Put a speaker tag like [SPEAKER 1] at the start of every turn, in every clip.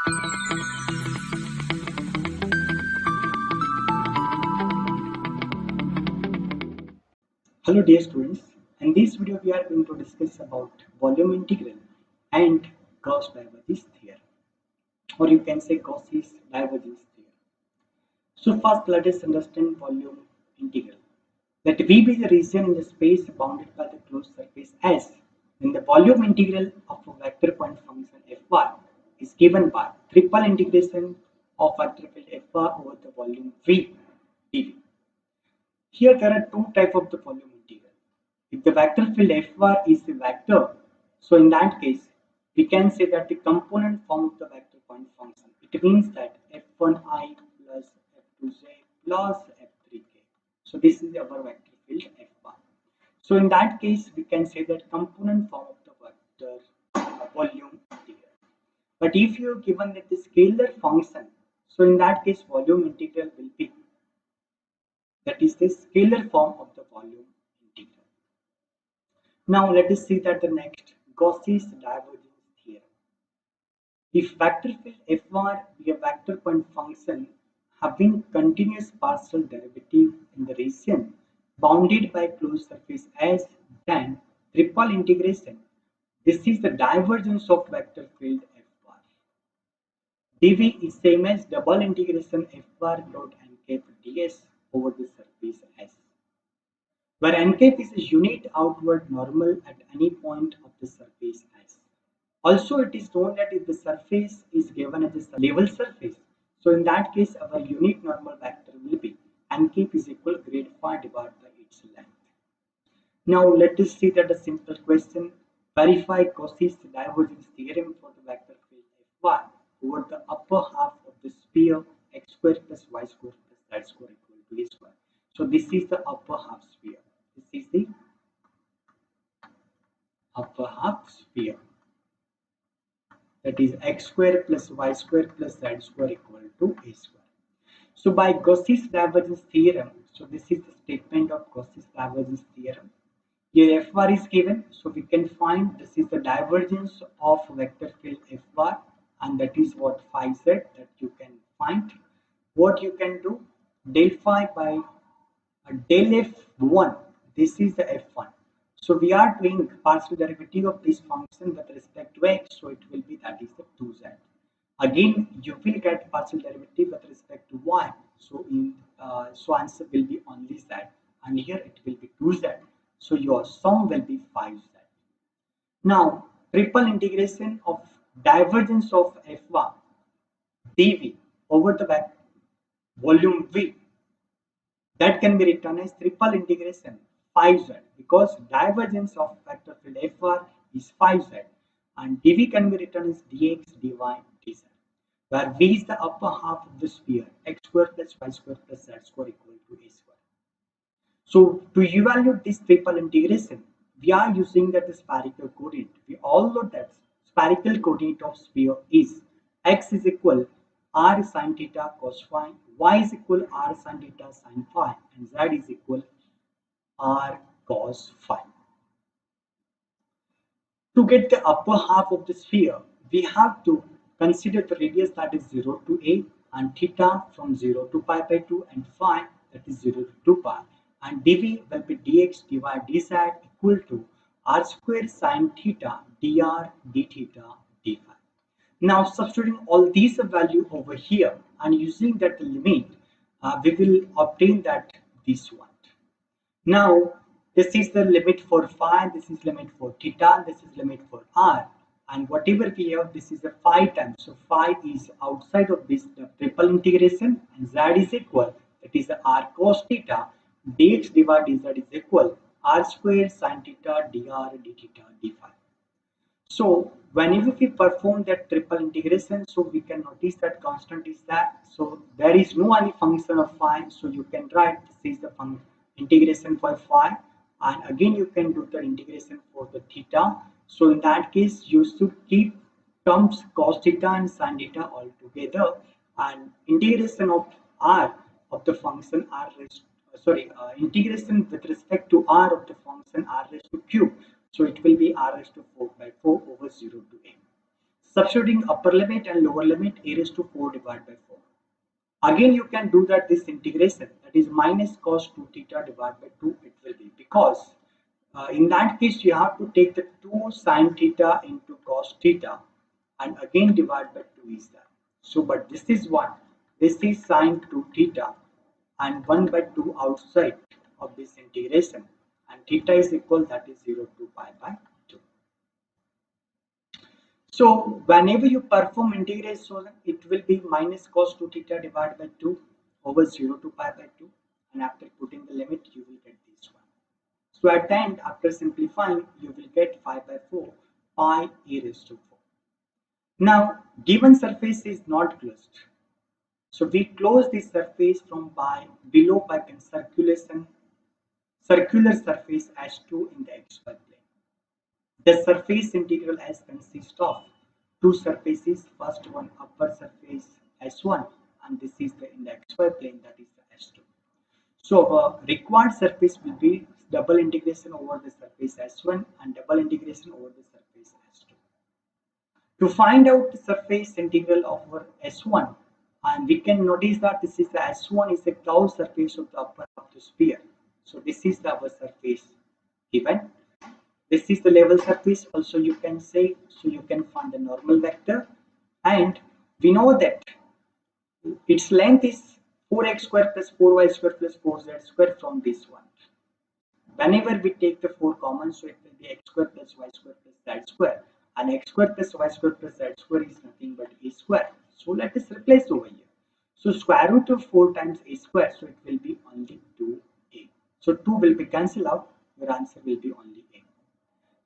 [SPEAKER 1] Hello dear students, in this video we are going to discuss about volume integral and Gauss Divergence theorem, or you can say Gauss's divergence theorem. So first let us understand volume integral. Let V be the region in the space bounded by the closed surface S, then the volume integral of a vector point function Fy is given by triple integration of vector field Fy over the volume V dV. Here there are two types of the volume integral. If the vector field Fy is a vector, so in that case, we can say that the component form of the vector point function. It means that F1i plus F2j plus F3k. So this is our vector field Fy. So in that case, we can say that component form of the vector volume integral. But if you are given that the scalar function, so in that case, volume integral will be, that is the scalar form of the volume integral. Now let us see that the next Gauss's divergence theorem. If vector field Fy be a vector point function having continuous partial derivative in the region bounded by closed surface S, then triple integration. This is the divergence of vector field Fy. dV is same as double integration Fy dot n cap ds over the surface S, where n cap is a unit outward normal at any point of the surface S. Also, it is known that if the surface is given as a level surface, so in that case, our unit normal vector will be n cap is equal grade phi divided by its length. Now, let us see that a simple question. Verify Gauss's divergence theorem for the vector field Fy over the upper half of the sphere x square plus y square plus z square equal to a square. So this is the upper half sphere. This is the upper half sphere. That is x square plus y square plus z square equal to a square. So by Gauss's divergence theorem, so this is the statement of Gauss's divergence theorem. Here Fy is given, so we can find this is the divergence of vector field Fy, and that is what phi z that you can find. What you can do, del phi by del f1, this is the f1. So we are doing partial derivative of this function with respect to x, so it will be, that is the 2z. Again, you will get partial derivative with respect to y, so so answer will be only z, and here it will be 2z. So your sum will be 5z. Now, triple integration of divergence of Fy dV over the volume V, that can be written as triple integration 5z, because divergence of vector field Fy is 5z, and dV can be written as dx dy dz, where V is the upper half of the sphere x square plus y square plus z square equal to a square. So to evaluate this triple integration, we are using that the spherical coordinate. We all know that spherical coordinate of sphere is x is equal r sin theta cos phi, y is equal r sin theta sin phi, and z is equal r cos phi. To get the upper half of the sphere, we have to consider the radius that is 0 to a, and theta from 0 to pi by 2, and phi that is 0 to 2 pi. And dV will be dx dy dz equal to r square sin theta dr d theta d phi. Now substituting all these value over here and using that limit, we will obtain that this one. Now this is the limit for phi, this is limit for theta, this is limit for r, and whatever we have, this is a phi times. So phi is outside of this the triple integration, and z is equal, that is the r cos theta dx divided dz is equal r square sin theta dr d theta d phi. So whenever we perform that triple integration, so we can notice that constant is that. So there is no any function of phi, so you can write this is the integration for phi, and again you can do the integration for the theta. So in that case, you should keep terms cos theta and sin theta all together, and integration of r of the function r raised integration with respect to r of the function r raised to cube. So it will be r raised to 4 by 4 over 0 to a. Substituting upper limit and lower limit, a raised to 4 divided by 4. Again, you can do that this integration, that is minus cos 2 theta divided by 2 it will be, because in that case you have to take the 2 sine theta into cos theta and again divide by 2 is that. So, but this is what? This is sine 2 theta and 1 by 2 outside of this integration, and theta is equal, that is 0 to pi by 2. So whenever you perform integration, it will be minus cos 2 theta divided by 2 over 0 to pi by 2, and after putting the limit you will get this one. So at the end, after simplifying, you will get 5 by 4 pi e raised to 4. Now given surface is not closed, so we close this surface from below by circular surface S2 in the xy plane. The surface integral S consists of two surfaces. First one upper surface S1, and this is the in the xy plane, that is the S2. So our required surface will be double integration over the surface S1 and double integration over the surface S2. To find out the surface integral of our S1, and we can notice that this is the S1 is the Gauss surface of the upper of the sphere. So this is our surface given. This is the level surface also you can say, so you can find the normal vector, and we know that its length is 4x square plus 4y square plus 4z square from this one. Whenever we take the 4 common, so it will be x square plus y square plus z square, and x square plus y square plus z square is nothing but a square. So let us replace over here. So square root of 4 times a square, so it will be only 2a. So 2 will be cancelled out, your answer will be only a.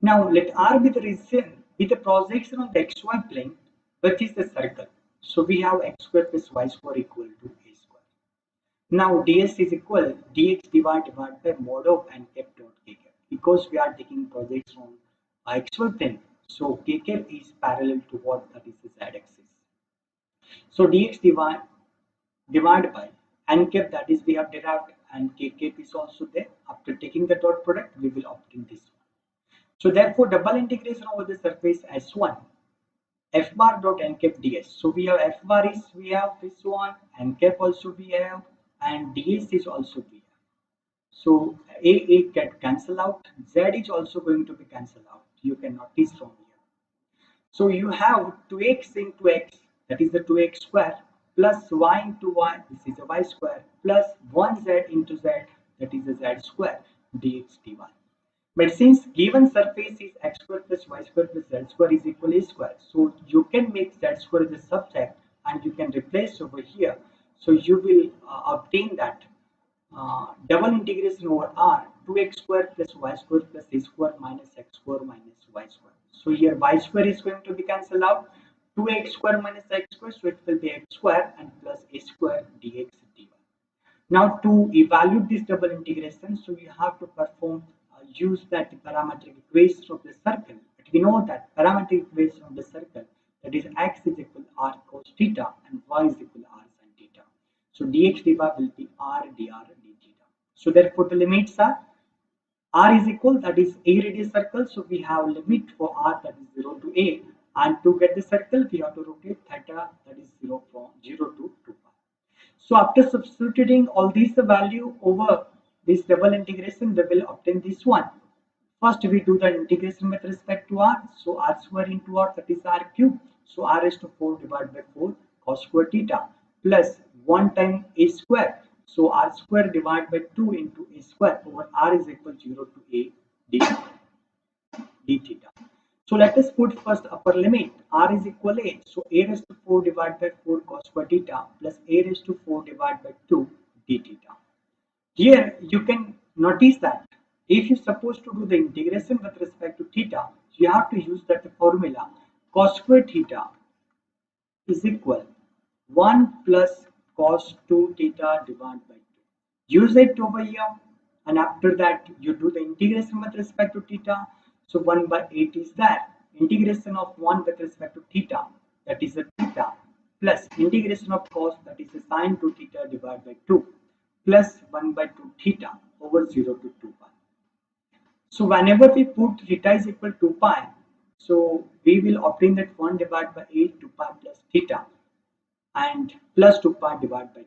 [SPEAKER 1] Now let R be the region with the projection on the xy plane, which is the circle. So we have x square plus y square equal to a square. Now ds is equal dx divided by mod of n cap dot k cap, because we are taking projection on xy plane. So k cap is parallel to what, that is the z axis. So dx divided by n cap, that is we have derived, and k cap is also there. After taking the dot product, we will obtain this one. So therefore, double integration over the surface S1, f bar dot n cap ds. So we have f bar is, we have this one, n cap also we have, and ds is also we have. So a get cancel out, z is also going to be cancelled out. You can notice from here. So you have 2x into x, that is the 2x square, plus y into y, this is a y square, plus 1z into z, that is a z square, dx dy. But since given surface is x square plus y square plus z square is equal to a square, so you can make z square as a subject and you can replace over here. So you will obtain that double integration over r, 2x square plus y square plus a square minus x square minus y square. So here y square is going to be cancelled out, 2x square minus x square, so it will be x square and plus a square dx dy. Now to evaluate this double integration, so you have to perform use that parametric equation of the circle. But we know that parametric equation of the circle, that is x is equal to r cos theta and y is equal to r sin theta. So dx dy will be r dr d theta. So therefore the limits are r is equal, that is a radius circle, so we have limit for r, that is 0 to a, and to get the circle we have to rotate theta, that is 0 from 0 to 2 pi. So after substituting all these value over this double integration, we will obtain this one. First we do the integration with respect to r, so r square into r, that is r cube, so r is to 4 divided by 4 cos square theta, plus 1 time a square, so r square divided by 2 into a square over r is equal 0 to a d theta. So let us put first upper limit, r is equal a, so a raised to 4 divided by 4 cos square theta plus a raised to 4 divided by 2 d theta. Here you can notice that if you supposed to do the integration with respect to theta, you have to use that formula cos square theta is equal 1 plus cos 2 theta divided by 2. Use it over here, and after that you do the integration with respect to theta. So 1 by 8 is there. Integration of 1 with respect to theta, that is a theta, plus integration of cos, that is a sin 2 theta divided by 2, plus 1 by 2 theta over 0 to 2 pi. So whenever we put theta is equal to 2 pi, So we will obtain that 1 divided by 8 2 pi plus theta and plus 2 pi divided by 2.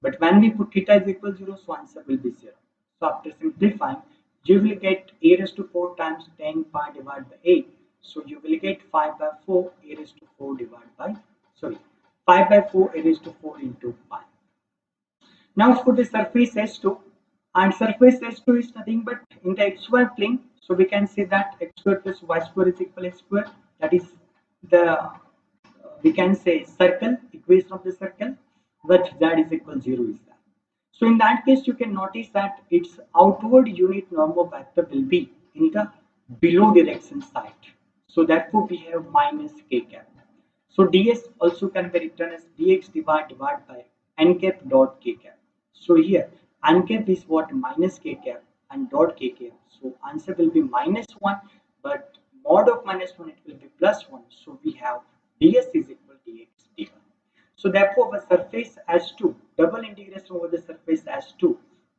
[SPEAKER 1] But when we put theta is equal 0, so answer will be 0. So after simplifying, you will get a raised to 4 times 10 pi divided by 8. So you will get 5 by 4 a raised to 4 divided by, sorry, 5 by 4 a raised to 4 into pi. Now for the surface S2, and surface S2 is nothing but in the xy plane. So we can say that x square plus y square is equal to x square. That is the we can say circle, equation of the circle, with z is equal to 0 is that. So in that case, you can notice that its outward unit normal vector will be in the below direction side. So therefore we have minus k cap. So ds also can be written as dx divided by n cap dot k cap. So here n cap is what, minus k cap and dot k cap. So answer will be minus 1, but mod of minus 1 it will be plus 1. So we have ds is equal to dx dy. So therefore the surface S2, double integration over the surface S2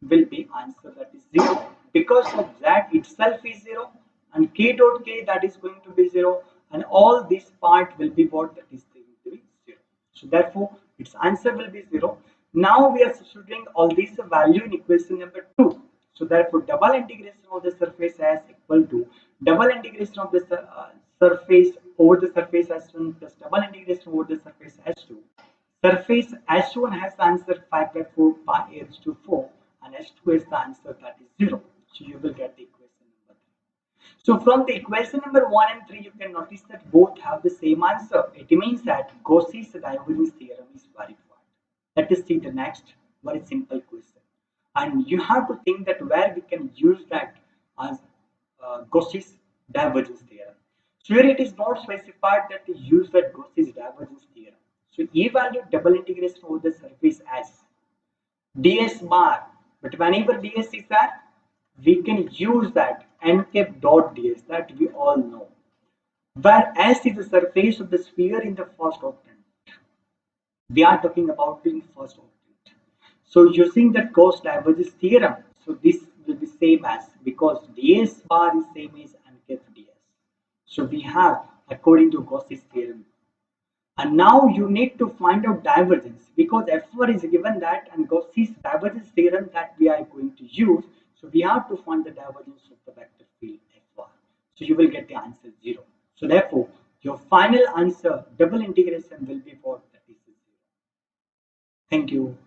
[SPEAKER 1] will be answer, that is 0, because of that itself is 0 and k dot k that is going to be 0, and all this part will be what, that is going to be 0. So therefore its answer will be 0. Now we are substituting all these value in equation number 2. So therefore double integration of the surface S equal to double integration of the surface over the surface S1 plus double integration over the surface S2. Surface S1 has the answer 5 by 4 pi a raised to 4, and S2 is the answer, that is 0. So you will get the equation number 3. So from the equation number 1 and 3, you can notice that both have the same answer. It means that Gauss's divergence theorem is verified. Let us see the next very simple question. And you have to think that where we can use that as Gauss's divergence theorem. So here it is not specified that we use that Gauss's divergence theorem. So evaluate double integration over the surface S ds bar, but whenever ds is there, we can use that n cap dot ds that we all know, where S is the surface of the sphere in the first octant. We are talking about in first octant. So using that Gauss divergence theorem, so this will be same as, because ds bar is same as n cap ds. So we have according to Gauss's theorem. And now you need to find out divergence, because F1 is given that, and Gauss's divergence theorem that we are going to use. So we have to find the divergence of the vector field F1. So you will get the answer 0. So therefore, your final answer double integration will be for, that is 0. Thank you.